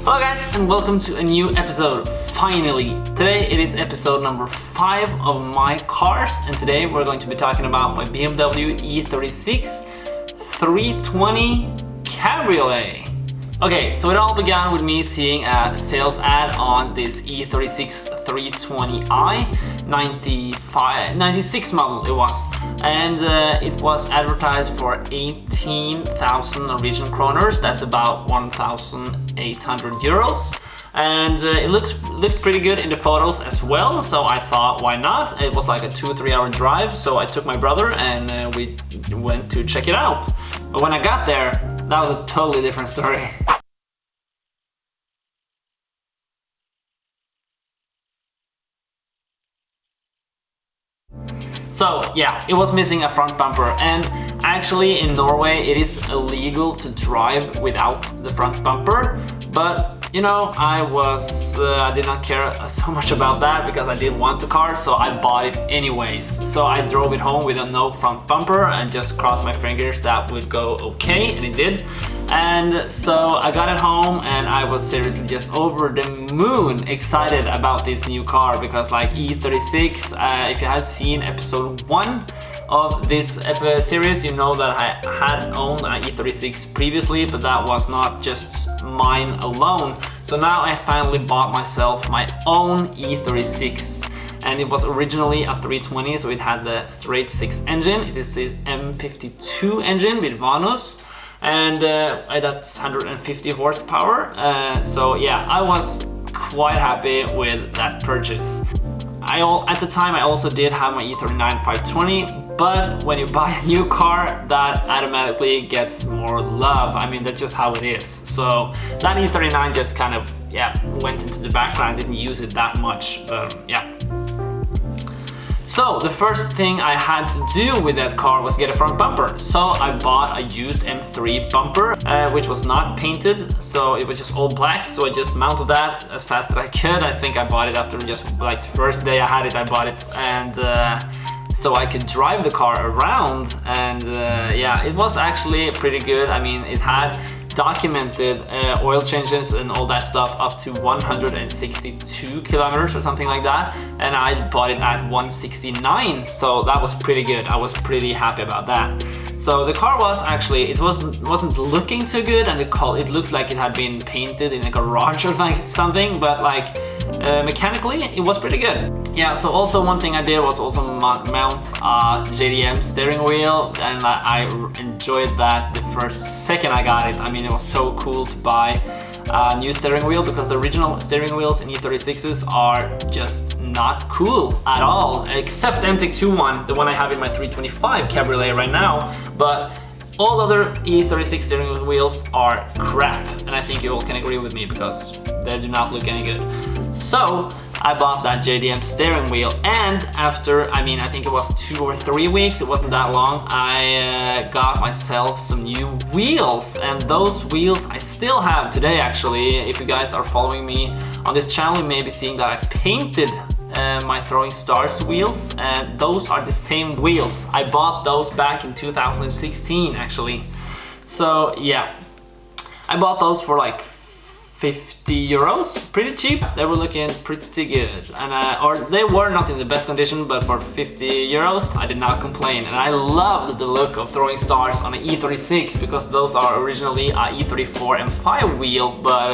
Hello guys, and welcome to a new episode, finally. Today it is episode number 5 of my cars, and today we're going to be talking about my BMW E36 320 Cabriolet. Okay, so it all began with me seeing a sales ad on this E36 320 I 96 model it was, and it was advertised for 18,000 Norwegian kroners. That's about 1,800 euros, and it looked pretty good in the photos as well, so I thought, why not? It was like a 2-3 hour drive, so I took my brother and we went to check it out. But when I got there, that was a totally different story. So yeah, it was missing a front bumper, and actually in Norway it is illegal to drive without the front bumper, but you know, I did not care so much about that because I did want the car, so I bought it anyways. So I drove it home with a no front bumper and just crossed my fingers that would go okay, and it did. And so I got it home and I was seriously just over the moon excited about this new car, because like E36, if you have seen episode 1 of this series, you know that I had owned an E36 previously, but that was not just mine alone. So now I finally bought myself my own E36, and it was originally a 320, so it had the straight 6 engine. It is the M52 engine with Vanus, and that's 150 horsepower. So yeah, I was quite happy with that purchase. At the time I also did have my E39 520, but when you buy a new car, that automatically gets more love. I mean, that's just how it is. So that E39 just kind of, went into the background. I didn't use it that much, yeah. So the first thing I had to do with that car was get a front bumper. So I bought a used M3 bumper, which was not painted, so it was just all black. So I just mounted that as fast as I could. I think I bought it after just like the first day I had it, I bought it, and so I could drive the car around, and yeah, it was actually pretty good. I mean, it had documented oil changes and all that stuff up to 162 kilometers or something like that, and I bought it at 169, so that was pretty good. I was pretty happy about that. So the car was actually, it wasn't looking too good, and it looked like it had been painted in a garage or something, but like mechanically it was pretty good. Yeah, so also one thing I did was also mount a Jdm steering wheel, and I enjoyed that the first second I got it. I mean, it was so cool to buy a new steering wheel, because the original steering wheels in E36s are just not cool at all, except the MTEK2 one, the one I have in my 325 Cabriolet right now, but all other E36 steering wheels are crap, and I think you all can agree with me because they do not look any good. So I bought that Jdm steering wheel, and after, I mean, I think it was 2 or 3 weeks, it wasn't that long, I got myself some new wheels, and those wheels I still have today actually. If you guys are following me on this channel, you may be seeing that I painted my Throwing Stars wheels, and those are the same wheels. I bought those back in 2016 actually. So yeah, I bought those for like 50 euros, pretty cheap. They were looking pretty good, and or they were not in the best condition, but for 50 euros I did not complain. And I loved the look of Throwing Stars on an E36, because those are originally a E34 M5 wheel, but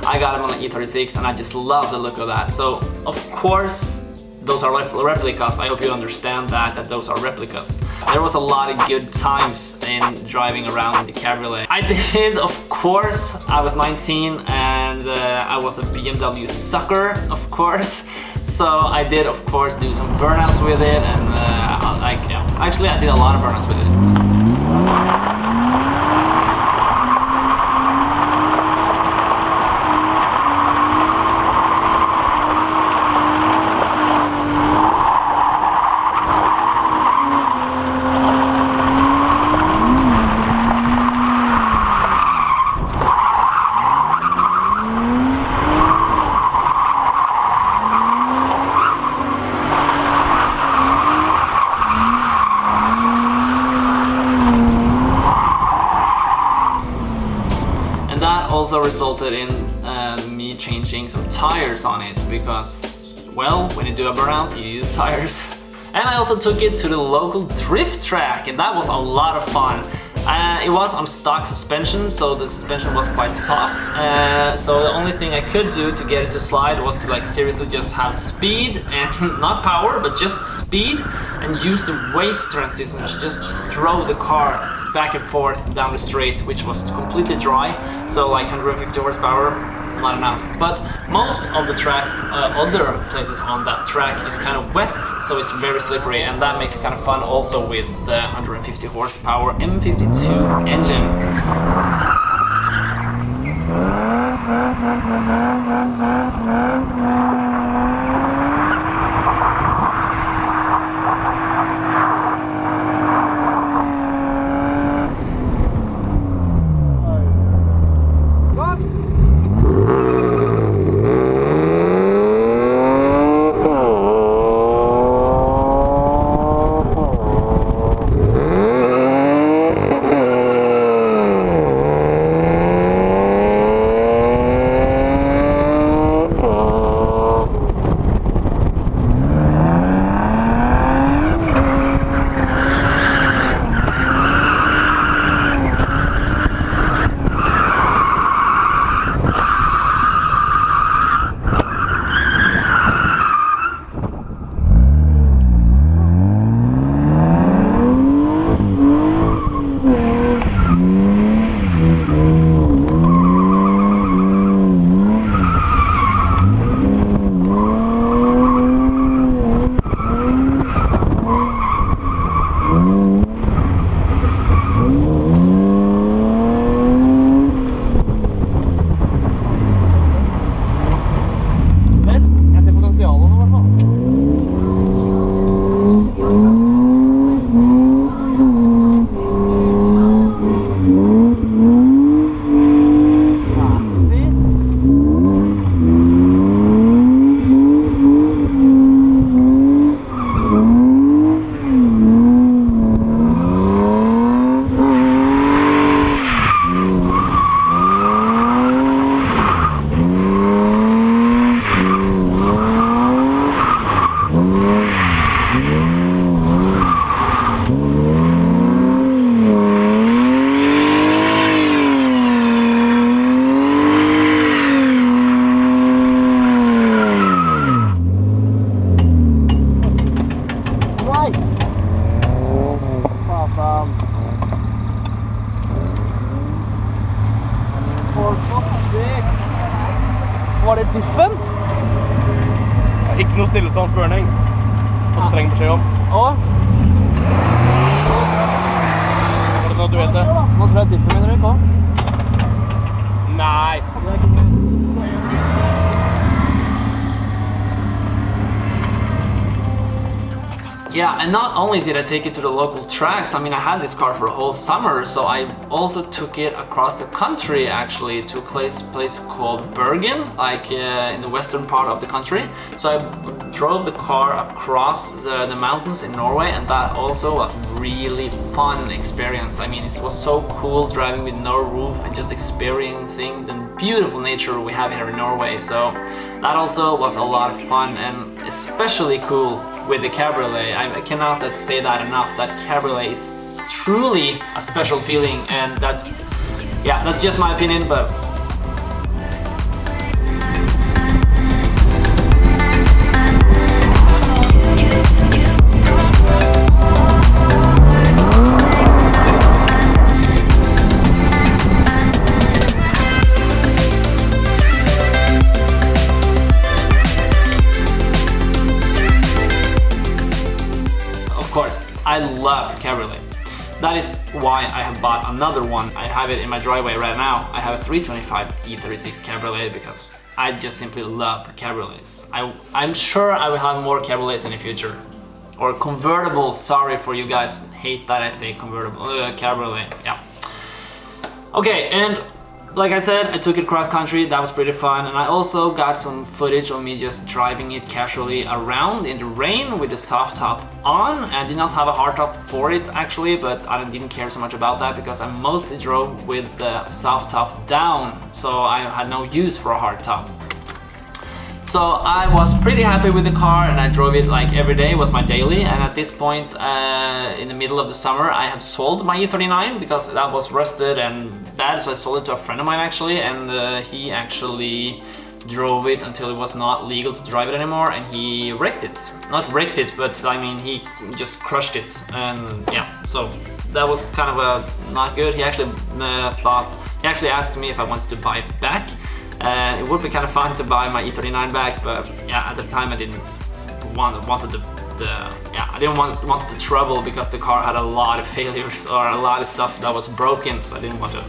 I got them on an E36 and I just love the look of that. So of course those are replicas. I hope you understand that those are replicas. There was a lot of good times in driving around in the Cabriolet. I did, of course, I was 19 and I was a BMW sucker, of course. So I did, of course, do some burnouts with it, and actually I did a lot of burnouts with it. also resulted in me changing some tires on it because, well, when you do a burnout, you use tires. And I also took it to the local drift track, and that was a lot of fun. It was on stock suspension, so the suspension was quite soft. So the only thing I could do to get it to slide was to like seriously just have speed and not power, but just speed, and use the weight transition to just throw the car back and forth down the straight, which was completely dry. So like 150 horsepower, not enough. But most of the track, other places on that track is kind of wet, so it's very slippery, and that makes it kind of fun also with the 150 horsepower M52 engine. Var det diffen? Ikke noe stillestandsburning. Og streng beskjed om. Var det sånn at du vet det? Nå tror jeg diffen min røyk også. Nei. Det er ikke greit. Yeah, and not only did I take it to the local tracks, I mean, I had this car for a whole summer, so I also took it across the country, actually, to a place called Bergen, like in the western part of the country. So I drove the car across the mountains in Norway, and that also was a really fun experience. I mean, it was so cool driving with no roof and just experiencing the beautiful nature we have here in Norway. So that also was a lot of fun, and especially cool with the cabriolet. I cannot say that enough. That cabriolet is truly a special feeling, and that's just my opinion, but of course, I love cabriolet. That is why I have bought another one. I have it in my driveway right now. I have a 325 E36 cabriolet because I just simply love cabriolets. I'm sure I will have more cabriolets in the future. Or convertible, sorry for you guys, hate that I say convertible, cabriolet, yeah. Okay, and like I said, I took it cross country, that was pretty fun, and I also got some footage of me just driving it casually around in the rain with the soft top on. I did not have a hard top for it actually, but I didn't care so much about that because I mostly drove with the soft top down, so I had no use for a hard top. So I was pretty happy with the car and I drove it like every day, was my daily. And at this point, in the middle of the summer, I have sold my E39 because that was rusted and bad. So I sold it to a friend of mine actually, and he actually drove it until it was not legal to drive it anymore, and he wrecked it. Not wrecked it, but I mean he just crushed it, and yeah, so that was kind of not good. He actually he actually asked me if I wanted to buy it back, and it would be kind of fun to buy my E39 back, but yeah, at the time I didn't wanted the trouble because the car had a lot of failures or a lot of stuff that was broken, so I didn't want to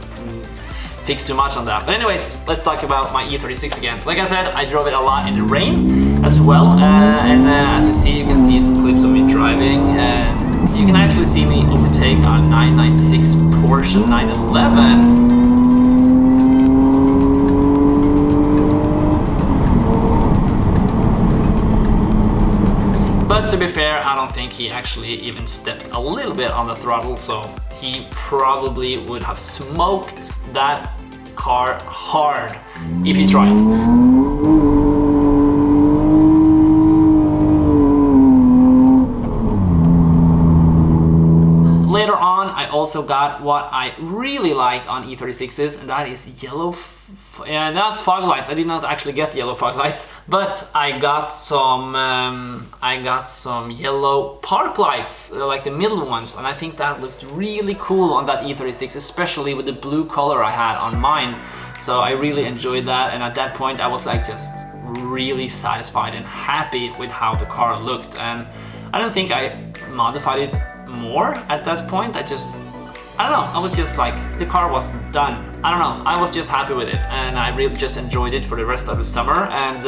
fix too much on that. But anyways, let's talk about my E36 again. Like I said, I drove it a lot in the rain as well, and as you see, you can see some clips of me driving, and you can actually see me overtake a 996 Porsche 911. But to be fair, I don't think he actually even stepped a little bit on the throttle, so he probably would have smoked that car hard if he tried. Later on, I also got what I really like on E36s, and that is yellow not fog lights. I did not actually get yellow fog lights, but I got some yellow park lights, like the middle ones, and I think that looked really cool on that E36, especially with the blue color I had on mine. So I really enjoyed that, and at that point I was like just really satisfied and happy with how the car looked, and I don't think I modified it more at that point. I don't know, I was just like, the car was done. I don't know, I was just happy with it, and I really just enjoyed it for the rest of the summer. And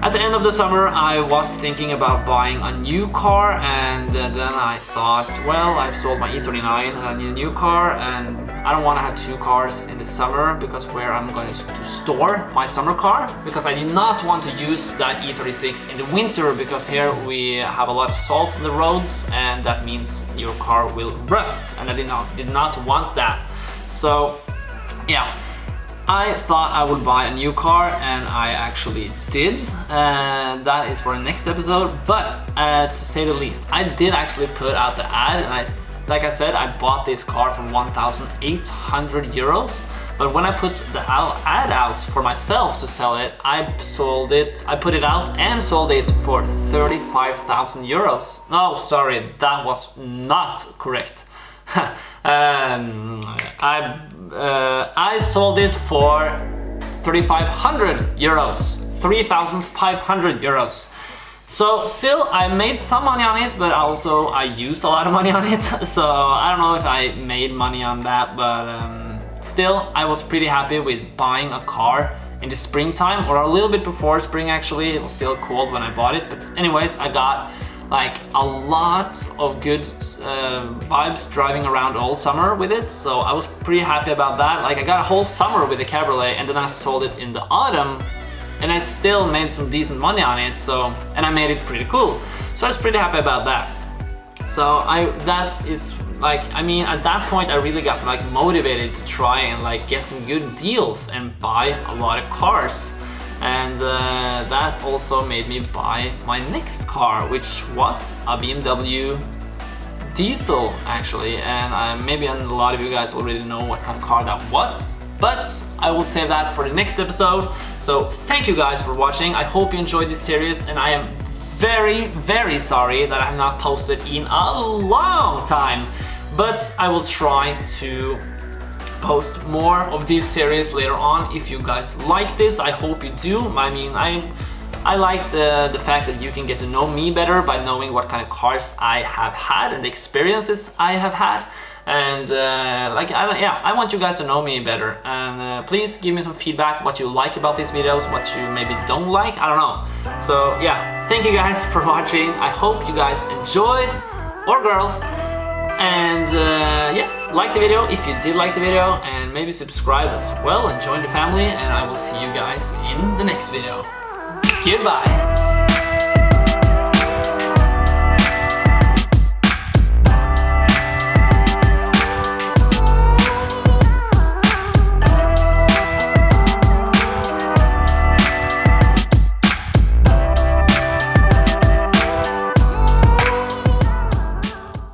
at the end of the summer, I was thinking about buying a new car, and then I thought, well, I've sold my E39 and I need a new car, and I don't want to have two cars in the summer because where I'm going to store my summer car, because I did not want to use that E36 in the winter, because here we have a lot of salt in the roads, and that means your car will rust, and I did not want that. So yeah, I thought I would buy a new car, and I actually did. That is for the next episode, but to say the least, I did actually put out the ad, and like I said, I bought this car for 1,800 euros. But when I put the ad out for myself to sell it, I put it out and sold it for 35,000 euros. No, sorry, that was not correct. I sold it for 3,500 euros. 3,500 euros. So still, I made some money on it, but also I used a lot of money on it. So I don't know if I made money on that, but still, I was pretty happy with buying a car in the springtime, or a little bit before spring actually. It was still cold when I bought it, but anyways, I got like a lot of good vibes driving around all summer with it, so I was pretty happy about that. Like, I got a whole summer with the cabriolet, and then I sold it in the autumn, and I still made some decent money on it, so, and I made it pretty cool. So I was pretty happy about that. So that is like, I mean, at that point I really got like motivated to try and like get some good deals and buy a lot of cars. And that also made me buy my next car, which was a BMW diesel actually, and maybe a lot of you guys already know what kind of car that was, but I will save that for the next episode. So thank you guys for watching. I hope you enjoyed this series, and I am very, very sorry that I have not posted in a long time, but I will try to post more of these series later on. If you guys like this, I hope you do. I mean, I like the fact that you can get to know me better by knowing what kind of cars I have had and the experiences I have had. And I want you guys to know me better. And please give me some feedback, what you like about these videos, what you maybe don't like, I don't know. So yeah, thank you guys for watching. I hope you guys enjoyed, or girls. And yeah, like the video if you did like the video, and maybe subscribe as well and join the family, and I will see you guys in the next video. Goodbye!